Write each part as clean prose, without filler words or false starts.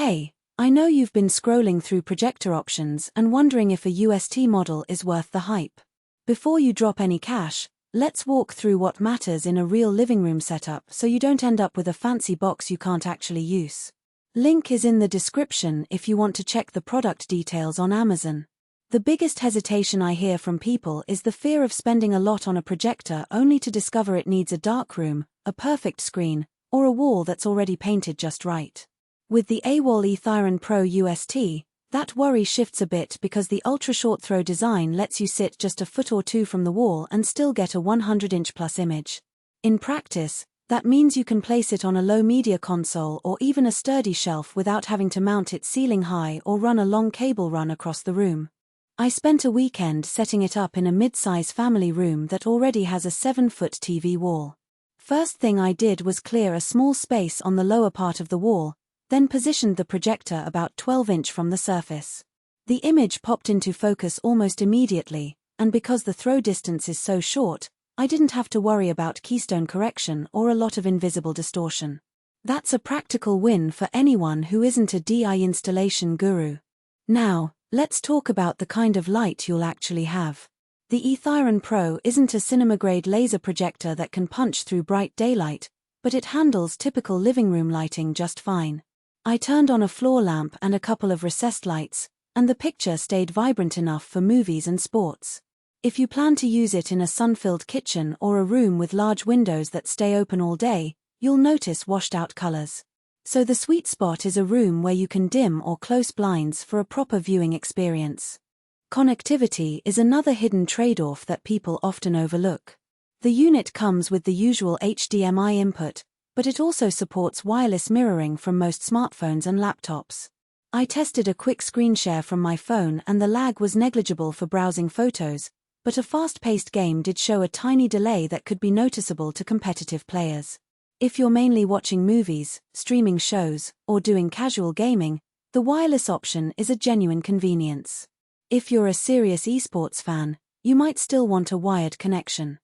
Hey, I know you've been scrolling through projector options and wondering if a UST model is worth the hype. Before you drop any cash, let's walk through what matters in a real living room setup so you don't end up with a fancy box you can't actually use. Link is in the description if you want to check the product details on Amazon. The biggest hesitation I hear from people is the fear of spending a lot on a projector only to discover it needs a darkroom, a perfect screen, or a wall that's already painted just right. With the AWOL Aetheiron Pro UST, that worry shifts a bit because the ultra-short throw design lets you sit just a foot or two from the wall and still get a 100-inch plus image. In practice, that means you can place it on a low media console or even a sturdy shelf without having to mount it ceiling high or run a long cable run across the room. I spent a weekend setting it up in a mid-size family room that already has a 7-foot TV wall. First thing I did was clear a small space on the lower part of the wall, then positioned the projector about 12-inch from the surface. The image popped into focus almost immediately, and because the throw distance is so short, I didn't have to worry about keystone correction or a lot of invisible distortion. That's a practical win for anyone who isn't a DI installation guru. Now, let's talk about the kind of light you'll actually have. The Aetherion Pro isn't a cinema-grade laser projector that can punch through bright daylight, but it handles typical living room lighting just fine. I turned on a floor lamp and a couple of recessed lights, and the picture stayed vibrant enough for movies and sports. If you plan to use it in a sun-filled kitchen or a room with large windows that stay open all day, you'll notice washed-out colors. So the sweet spot is a room where you can dim or close blinds for a proper viewing experience. Connectivity is another hidden trade-off that people often overlook. The unit comes with the usual HDMI input, but it also supports wireless mirroring from most smartphones and laptops. I tested a quick screen share from my phone and the lag was negligible for browsing photos, but a fast-paced game did show a tiny delay that could be noticeable to competitive players. If you're mainly watching movies, streaming shows, or doing casual gaming, the wireless option is a genuine convenience. If you're a serious esports fan, you might still want a wired connection.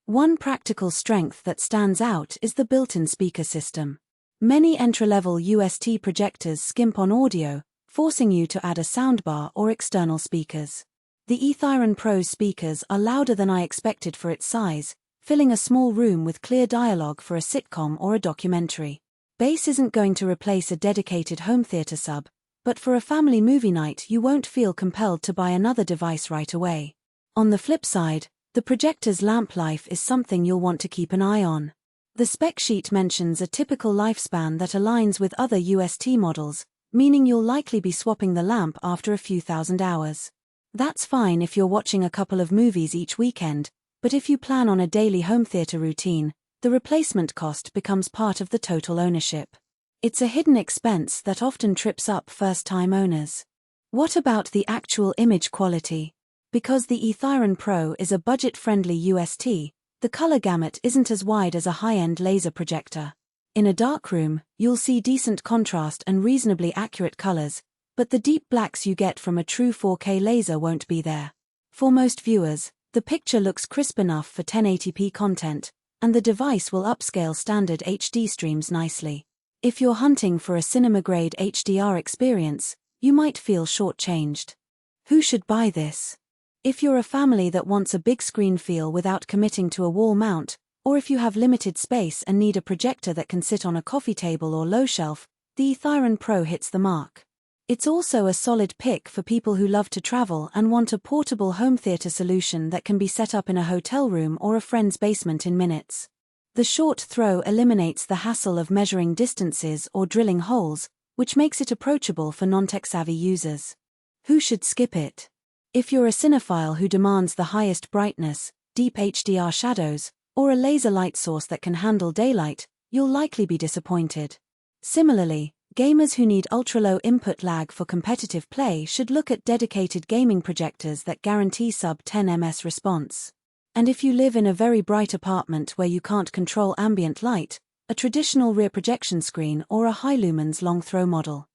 One practical strength that stands out is the built-in speaker system. Many entry-level UST projectors skimp on audio, forcing you to add a soundbar or external speakers. The Aetherion Pro's speakers are louder than I expected for its size, filling a small room with clear dialogue for a sitcom or a documentary. Bass isn't going to replace a dedicated home theater sub, but for a family movie night you won't feel compelled to buy another device right away. On the flip side, the projector's lamp life is something you'll want to keep an eye on. The spec sheet mentions a typical lifespan that aligns with other UST models, meaning you'll likely be swapping the lamp after a few thousand hours. That's fine if you're watching a couple of movies each weekend, but if you plan on a daily home theater routine, the replacement cost becomes part of the total ownership. It's a hidden expense that often trips up first-time owners. What about the actual image quality? Because the Aetherion Pro is a budget-friendly UST, the color gamut isn't as wide as a high-end laser projector. In a darkroom, you'll see decent contrast and reasonably accurate colors, but the deep blacks you get from a true 4K laser won't be there. For most viewers, the picture looks crisp enough for 1080p content, and the device will upscale standard HD streams nicely. If you're hunting for a cinema-grade HDR experience, you might feel shortchanged. Who should buy this? If you're a family that wants a big screen feel without committing to a wall mount, or if you have limited space and need a projector that can sit on a coffee table or low shelf, the Aetherion Pro hits the mark. It's also a solid pick for people who love to travel and want a portable home theater solution that can be set up in a hotel room or a friend's basement in minutes. The short throw eliminates the hassle of measuring distances or drilling holes, which makes it approachable for non-tech-savvy users. Who should skip it? If you're a cinephile who demands the highest brightness, deep HDR shadows, or a laser light source that can handle daylight, you'll likely be disappointed. Similarly, gamers who need ultra-low input lag for competitive play should look at dedicated gaming projectors that guarantee sub-10 ms response. And if you live in a very bright apartment where you can't control ambient light, a traditional rear projection screen or a high lumens long throw model